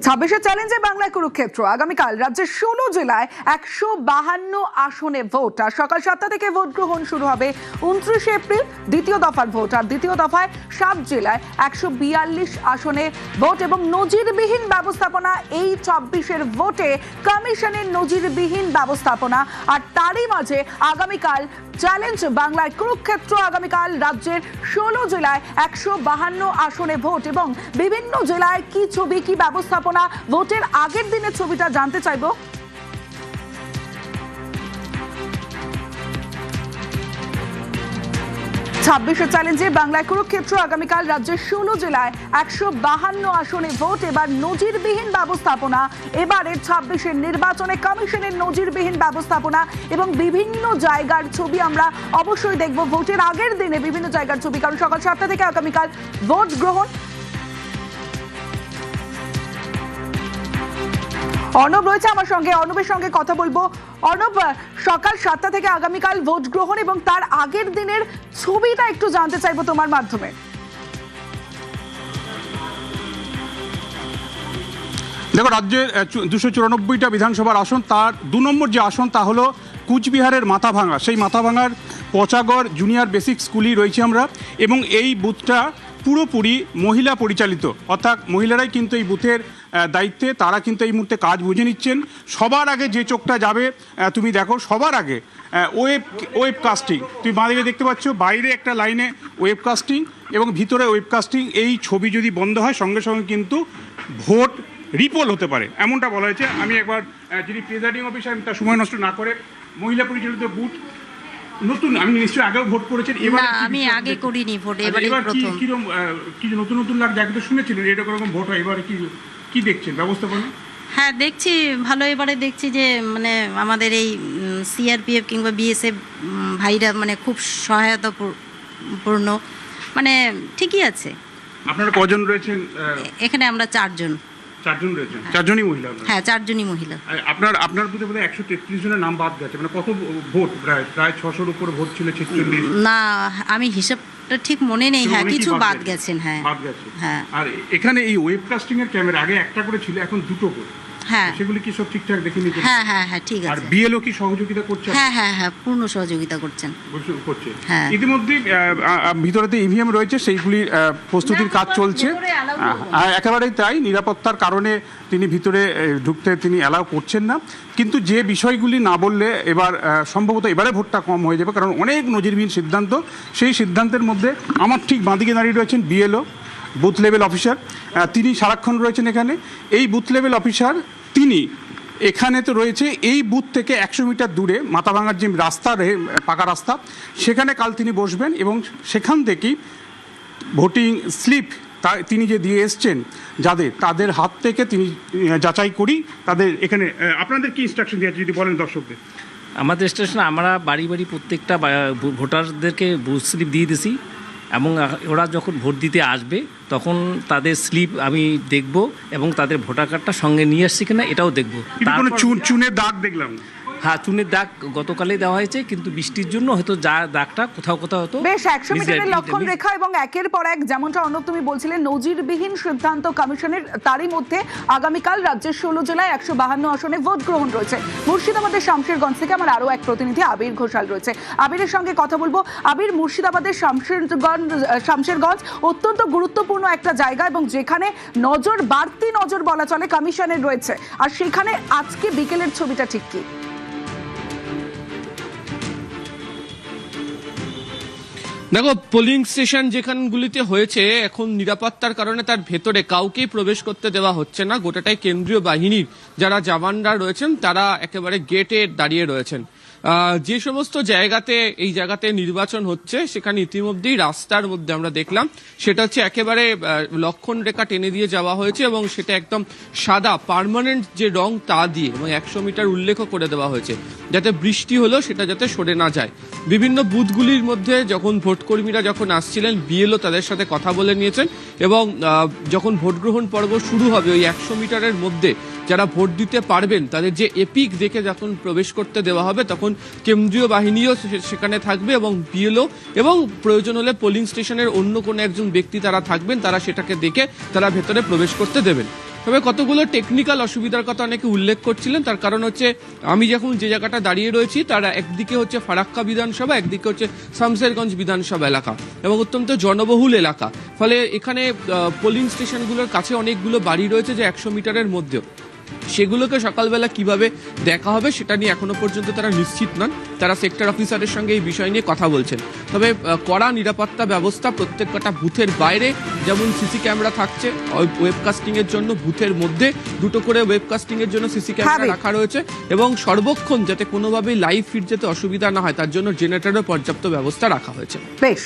ছাব্বিশের চ্যালেঞ্জে বাংলায় কুরুক্ষেত্র। আগামীকাল রাজ্যের 16 জেলায় 152 আসনে ভোট। আর সকাল 7টা থেকে ভোট গ্রহণ শুরু হবে। 29 এপ্রিল দ্বিতীয় দফার ভোট। আর দ্বিতীয় দফায় 7 জেলায় 142 আসনে ভোট এবং নজিরবিহীন ব্যবস্থাপনা। এই 26-এর ভোটে কমিশনের নজিরবিহীন ব্যবস্থাপনা। আর তারই মাঝে আগামীকাল চ্যালেঞ্জ বাংলায় কুরুক্ষেত্র। আগামীকাল রাজ্যের 16 জেলায় 152 আসনে ভোট এবং বিভিন্ন জেলায় কি ছবি, কি ব্যবস্থাপনা, ভোটের আগের দিনের ছবিটা জানতে চাইবো। ছাব্বিশের চ্যালেঞ্জে বাংলায় কুরুক্ষেত্র। আগামীকাল রাজ্যের 16 জেলায় 152 আসনে ভোট। এবার নজিরবিহীন ব্যবস্থাপনা। এবারের 26-এর নির্বাচনে কমিশনের নজিরবিহীন ব্যবস্থাপনা এবং বিভিন্ন জায়গার ছবি আমরা অবশ্যই দেখব। ভোটের আগের দিনে বিভিন্ন জায়গার ছবি, কারণ সকাল 7টা থেকে আগামীকাল ভোট গ্রহণ। অর্ণব রয়েছে আমার সঙ্গে, অর্ণবের সঙ্গে কথা বলবো। অর্ণব, সকাল 7টা থেকে আগামীকাল ভোট গ্রহণ এবং তার আগের দিনের ছবিটা একটু জানতে চাইবো তোমার মাধ্যমে। দেখো, রাজ্যের 294টা বিধানসভার আসন, তার 2 নম্বর যে আসন তা হলো কুচবিহারের মাথাভাঙা। সেই মাথাভাঙার পচাগড় জুনিয়র বেসিক স্কুলই রয়েছে আমরা, এবং এই বুথটা পুরোপুরি মহিলা পরিচালিত, অর্থাৎ মহিলারাই কিন্তু এই বুথের দায়িত্বে। তারা কিন্তু এই মুহূর্তে কাজ বুঝে নিচ্ছেন। সবার আগে যে চোখটা যাবে, তুমি দেখো, সবার আগে ওয়েবকাস্টিং। তুমি বাঁদিকে দেখতে পাচ্ছ, বাইরে একটা লাইনে ওয়েবকাস্টিং এবং ভিতরে ওয়েবকাস্টিং। এই ছবি যদি বন্ধ হয় সঙ্গে সঙ্গে কিন্তু ভোট রিপোল হতে পারে, এমনটা বলা হয়েছে। আমি একবার যিনি প্রিজাইডিং অফিসার, তার সময় নষ্ট না করে, মহিলা পরিচালিত বুথ নতুন, আমি নিশ্চয়ই আগেও ভোট করেছেন। এবার আমি আগে করিনি ভোট, এবারে প্রথম। কি নতুন নতুন লাগছে, আগে তো শুনেছিলেন এরকম ভোট হয়, এবারে কি দেখছেন ব্যবস্থাপনা? হ্যাঁ, দেখছি ভালো। এবারে দেখছি যে মানে আমাদের এই সিআরপিএফ কিংবা বিএসএফ ভাইরা মানে খুব সহায়তাপূর্ণ, মানে ঠিকই আছে। আপনারা কজন রয়েছেন এখানে? আমরা 4 জন। 4 জন রয়েছেন, 4 জনই মহিলা? হ্যাঁ, 4 জনই মহিলা। আপনার বুথে বোধহয় 133 জনের নাম বাদ গেছে, মানে কত ভোট? প্রায় 600-র উপর ভোট ছিল, 46। না, আমি হিসাবটা ঠিক মনে নেই। হ্যাঁ, কিছু বাদ গেছেন। হ্যাঁ, বাদ গেছে। হ্যাঁ। আর এখানে এই ওয়েবকাস্টিং এর ক্যামেরা আগে একটা করে ছিল, এখন 2টো করে। হ্যাঁ, সেগুলি কি সব ঠিকঠাক দেখে নিতে? হ্যাঁ হ্যাঁ হ্যাঁ, ঠিক আর আছে। বিএলও কি সহযোগিতা করছে? হ্যাঁ হ্যাঁ হ্যাঁ, পূর্ণ সহযোগিতা করছেন। হ্যাঁ। ইতিমধ্যে ভিতরেতে ইভিএম রয়েছে, সেইগুলি প্রস্তুতির কাজ চলছে। একেবারেই তাই, নিরাপত্তার কারণে তিনি ভিতরে ঢুকতে তিনি অ্যালাউ করছেন না। কিন্তু যে বিষয়গুলি না বললে এবার সম্ভবত এবারে ভোটটা কম হয়ে যাবে, কারণ অনেক নজিরবিহীন সিদ্ধান্ত। সেই সিদ্ধান্তের মধ্যে আমার ঠিক বাঁদিকে দাঁড়িয়ে রয়েছেন বিএলও, বুথ লেভেল অফিসার। তিনি সারাক্ষণ রয়েছেন এখানে। এই বুথ লেভেল অফিসার তিনি এখানে তো রয়েছে, এই বুথ থেকে 100 মিটার দূরে মাথাভাঙার যে রাস্তা, পাকা রাস্তা, সেখানে কাল তিনি বসবেন এবং সেখান থেকেই ভোটিং স্লিপ তিনি যে দিয়ে এসছেন তাদের হাত থেকে তিনি যাচাই করি তাদের এখানে। আপনাদের কি ইনস্ট্রাকশন দিয়েছে যদি বলেন দর্শকদের? আমাদের স্টেশনে আমরা বাড়ি বাড়ি প্রত্যেকটা ভোটারদেরকে বুথ স্লিপ দিয়ে দিছি, এবং ওরা যখন ভোট দিতে আসবে তখন তাদের স্লিপ আমি দেখব এবং তাদের ভোটার কার্ডটা সঙ্গে নিয়ে আসছি কিনা এটাও দেখব। কোনো চুনের দাগ দেখলাম? হ্যাঁ, চুনের দাগ গতকালেই দেওয়া হয়েছে, কিন্তু বৃষ্টির জন্য হয়তো যা দাগটা কোথাও কোথাও হতো। বেশ, 100 মিটারের লক্ষণ রেখা এবং একের পর এক, যেমনটা অর্ণব তুমি বলছিলে, নজিরবিহীন সিদ্ধান্ত কমিশনের। তারই মধ্যে আগামীকাল রাজ্যের 16 জেলায় 152 আসনে ভোট গ্রহণ রয়েছে। মুর্শিদাবাদের শামশেরগঞ্জ থেকে আমার আরো এক প্রতিনিধি আবির ঘোষাল রয়েছে। আবিরের সঙ্গে কথা বলবো। আবির, মুর্শিদাবাদের শামশেরগঞ্জ অত্যন্ত গুরুত্বপূর্ণ একটা জায়গা এবং যেখানে বাড়তি নজর বলা চলে কমিশনের রয়েছে, আর সেখানে আজকে বিকেলের ছবিটা ঠিক কি? দেখো, পোলিং স্টেশন যেখানগুলিতে হয়েছে, এখন নিরাপত্তার কারণে তার ভেতরে কাউকেই প্রবেশ করতে দেওয়া হচ্ছে না। গোটাটাই কেন্দ্রীয় বাহিনীর যারা জওয়ানরা রয়েছেন তারা একেবারে গেটে দাঁড়িয়ে রয়েছেন। যে সমস্ত এই জায়গাতে নির্বাচন হচ্ছে সেখানে ইতিমধ্যেই রাস্তার মধ্যে আমরা দেখলাম সেটা হচ্ছে একেবারে লক্ষণ রেখা টেনে দিয়ে যাওয়া হয়েছে এবং সেটা একদম সাদা পার্মানেন্ট যে রং তা দিয়ে, এবং 100 মিটার উল্লেখও করে দেওয়া হয়েছে যাতে বৃষ্টি হলো সেটা যাতে সরে না যায়। বিভিন্ন বুথগুলির মধ্যে যখন ভোটকর্মীরা যখন আসছিলেন, বিএলও তাদের সাথে কথা বলে নিয়েছেন এবং যখন ভোট গ্রহণ পর্ব শুরু হবে ওই 100 মিটারের মধ্যে যারা ভোট দিতে পারবেন তাদের যে এপিক দেখে যখন প্রবেশ করতে দেওয়া হবে তখন কেন্দ্রীয় বাহিনীও সেখানে থাকবে এবং বিএলও এবং প্রয়োজন হলে পোলিং স্টেশনের অন্য কোনো একজন ব্যক্তি তারা থাকবেন, তারা সেটাকে দেখে তারা ভেতরে প্রবেশ করতে দেবেন। তবে কতগুলো টেকনিক্যাল অসুবিধার কথা অনেকে উল্লেখ করছিলেন। তার কারণ হচ্ছে আমি যখন যে জায়গাটা দাঁড়িয়ে রয়েছি তারা একদিকে হচ্ছে ফারাক্কা বিধানসভা, একদিকে হচ্ছে শামশেরগঞ্জ বিধানসভা এলাকা এবং অত্যন্ত জনবহুল এলাকা। ফলে এখানে পোলিং স্টেশনগুলোর কাছে অনেকগুলো বাড়ি রয়েছে যে 100 মিটারের মধ্যেও, সেগুলোকে সকালবেলা কিভাবে দেখা হবে সেটা নিয়ে এখনো পর্যন্ত তারা নিশ্চিত নন। তারা সেক্টর অফিসারের সঙ্গে এই বিষয় নিয়ে কথা বলছেন। তবে কড়া নিরাপত্তা ব্যবস্থা প্রত্যেকটা বুথের বাইরে যেমন সিসি ক্যামেরা থাকছে ওয়েবকাস্টিং এর জন্য, বুথের মধ্যে 2টো করে ওয়েবকাস্টিং এর জন্য সিসি ক্যামেরা রাখা রয়েছে এবং সর্বক্ষণ যাতে কোনোভাবেই লাইভ ফিড যাতে অসুবিধা না হয় তার জন্য জেনারেটরের পর্যাপ্ত ব্যবস্থা রাখা হয়েছে। বেশ।